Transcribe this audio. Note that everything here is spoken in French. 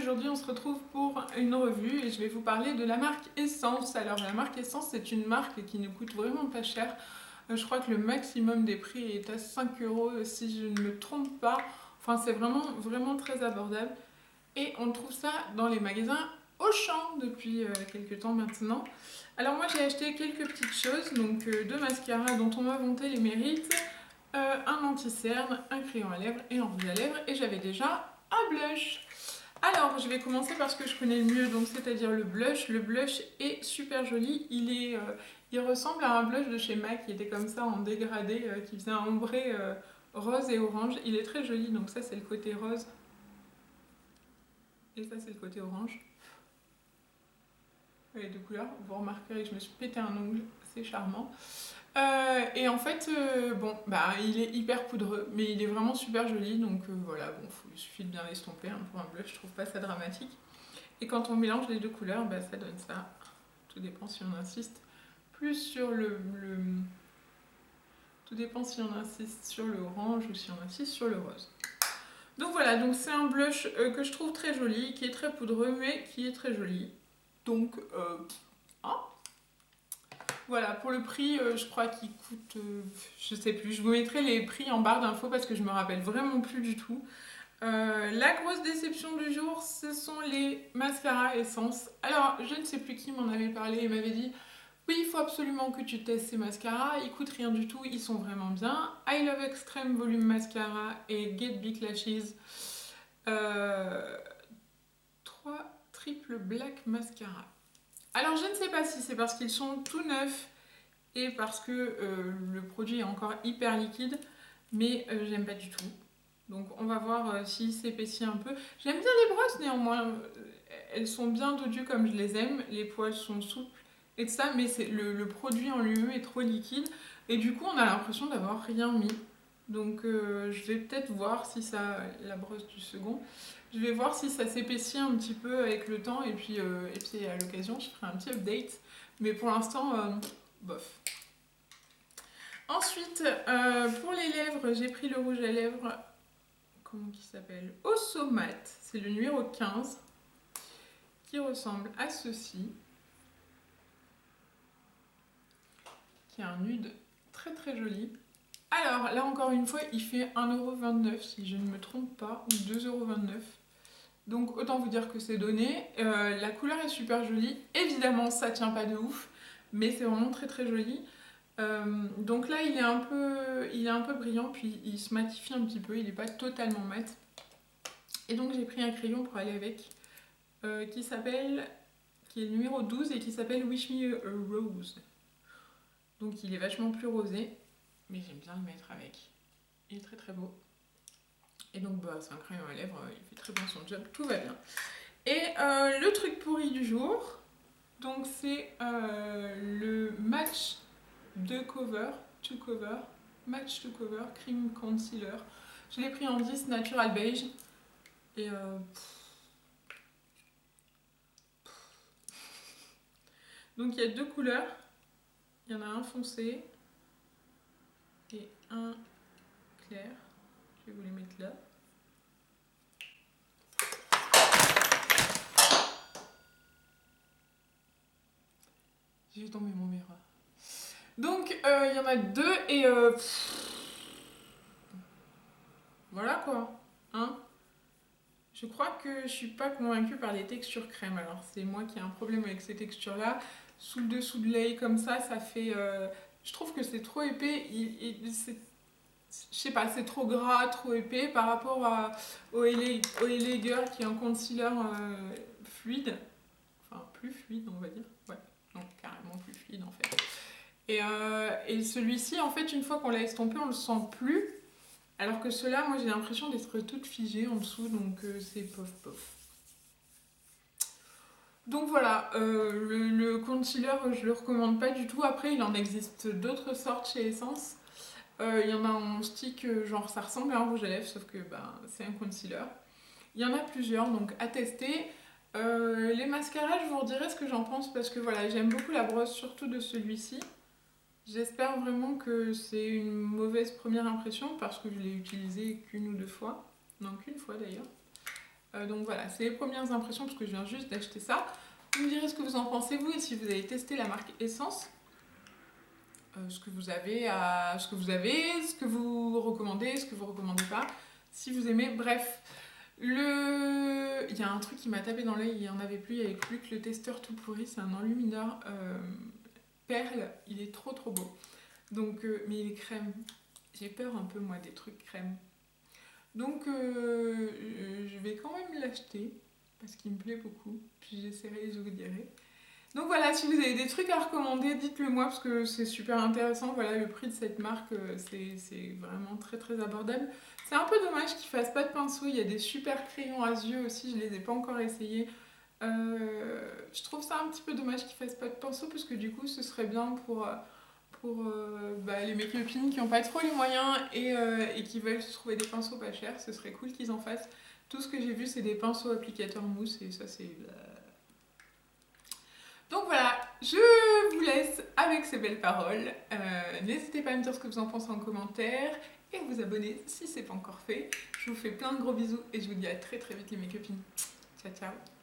aujourd'hui on se retrouve pour une revue et je vais vous parler de la marque Essence. Alors la marque Essence, c'est une marque qui ne coûte vraiment pas cher. Je crois que le maximum des prix est à 5 € si je ne me trompe pas. Enfin c'est vraiment très abordable. Et on trouve ça dans les magasins Auchan depuis quelques temps maintenant. Alors moi j'ai acheté quelques petites choses, donc deux mascaras dont on m'a vanté les mérites, un anti-cerne, un crayon à lèvres et un rouge à lèvres, et j'avais déjà un blush. Alors, je vais commencer par ce que je connais le mieux, donc c'est-à-dire le blush. Le blush est super joli. Il ressemble à un blush de chez MAC qui était comme ça en dégradé, qui faisait un ombré rose et orange. Il est très joli, donc ça c'est le côté rose. Et ça c'est le côté orange. Les deux couleurs. Vous remarquerez que je me suis pété un ongle, c'est charmant. Et en fait, bon, bah, il est hyper poudreux, mais il est vraiment super joli, donc voilà, bon, il suffit de bien l'estomper, hein, pour un blush, je trouve pas ça dramatique. Et quand on mélange les deux couleurs, bah, ça donne ça. Tout dépend si on insiste plus sur Tout dépend si on insiste sur le orange ou si on insiste sur le rose. Donc voilà, donc c'est un blush que je trouve très joli, qui est très poudreux, mais qui est très joli. Donc, hein. Voilà, pour le prix, je crois qu'il coûte, je sais plus, je vous mettrai les prix en barre d'infos parce que je me rappelle vraiment plus du tout. La grosse déception du jour, ce sont les mascaras Essence. Alors, je ne sais plus qui m'en avait parlé et m'avait dit oui, il faut absolument que tu testes ces mascaras, ils coûtent rien du tout, ils sont vraiment bien. I Love Extreme Volume Mascara et Get Big Lashes. 3 triple black mascara. Alors je ne sais pas si c'est parce qu'ils sont tout neufs et parce que le produit est encore hyper liquide, mais j'aime pas du tout. Donc on va voir s'il s'épaissit un peu. J'aime bien les brosses néanmoins, elles sont bien dodues comme je les aime, les poils sont souples et tout ça, mais le produit en lui-même est trop liquide et du coup on a l'impression d'avoir rien mis. Donc je vais peut-être voir si ça, la brosse du second, je vais voir si ça s'épaissit un petit peu avec le temps et puis à l'occasion je ferai un petit update. Mais pour l'instant, bof. Ensuite, pour les lèvres, j'ai pris le rouge à lèvres, comment il s'appelle, Ossomate, c'est le numéro 15, qui ressemble à ceci, qui a un nude très très joli. Alors là encore une fois, il fait 1,29 € si je ne me trompe pas, ou 2,29 €. Donc autant vous dire que c'est donné. La couleur est super jolie. Évidemment, ça tient pas de ouf, mais c'est vraiment très très joli. Donc là, il est un peu brillant, puis il se matifie un petit peu. Il n'est pas totalement mat. Et donc j'ai pris un crayon pour aller avec, qui est le numéro 12 et qui s'appelle Wish Me a Rose. Donc il est vachement plus rosé, mais j'aime bien le mettre avec. Il est très très beau. Et donc bah, c'est un crayon à lèvres, il fait très bien son job, tout va bien. Et le truc pourri du jour, donc c'est le Match to Cover, Match to Cover Cream Concealer. Je l'ai pris en 10 Natural Beige. Et donc il y a deux couleurs. Il y en a un foncé et un clair. Je vais vous les mettre là. J'ai fait tomber mon miroir. Donc il y en a deux et voilà quoi. Hein, je crois que je suis pas convaincue par les textures crème. Alors c'est moi qui ai un problème avec ces textures là. Sous le dessous de l'œil comme ça fait... je trouve que c'est trop épais. Je sais pas, c'est trop gras, trop épais par rapport au LA Girl qui est un concealer fluide. Enfin plus fluide on va dire. Ouais, non carrément plus fluide en fait. Et celui-ci en fait une fois qu'on l'a estompé on le sent plus. Alors que ceux-là, moi j'ai l'impression d'être toute figée en dessous, donc c'est pof pof. Donc voilà, le concealer, je le recommande pas du tout. Après, il en existe d'autres sortes chez Essence. Il y en a en stick, genre ça ressemble à un rouge à lèvres, sauf que ben, c'est un concealer. Il y en a plusieurs, donc à tester. Les mascaras, je vous redirai ce que j'en pense, parce que voilà, j'aime beaucoup la brosse, surtout de celui-ci. J'espère vraiment que c'est une mauvaise première impression parce que je l'ai utilisé qu'une ou deux fois. Non, qu'une fois d'ailleurs. Donc voilà, c'est les premières impressions parce que je viens juste d'acheter ça. Vous me direz ce que vous en pensez vous et si vous avez testé la marque Essence. Ce que vous avez, ce que vous recommandez, ce que vous recommandez pas, si vous aimez. Bref, il y a un truc qui m'a tapé dans l'œil, il n'y en avait plus, il n'y avait plus que le testeur tout pourri, c'est un enlumineur perle, il est trop trop beau. Donc, mais il est crème. J'ai peur un peu moi des trucs crème. Donc je vais quand même l'acheter parce qu'il me plaît beaucoup. Puis j'essaierai, je vous dirai. Donc voilà, si vous avez des trucs à recommander, dites-le moi parce que c'est super intéressant. Voilà, le prix de cette marque, c'est vraiment très très abordable. C'est un peu dommage qu'ils fassent pas de pinceau. Il y a des super crayons à yeux aussi, je les ai pas encore essayés. Je trouve ça un petit peu dommage qu'ils fassent pas de pinceau parce que du coup, ce serait bien pour les make-upines qui n'ont pas trop les moyens et qui veulent se trouver des pinceaux pas chers. Ce serait cool qu'ils en fassent. Tout ce que j'ai vu, c'est des pinceaux applicateurs mousse et ça, c'est... Donc voilà, je vous laisse avec ces belles paroles. N'hésitez pas à me dire ce que vous en pensez en commentaire et à vous abonner si ce n'est pas encore fait. Je vous fais plein de gros bisous et je vous dis à très très vite les make-upines. Ciao ciao.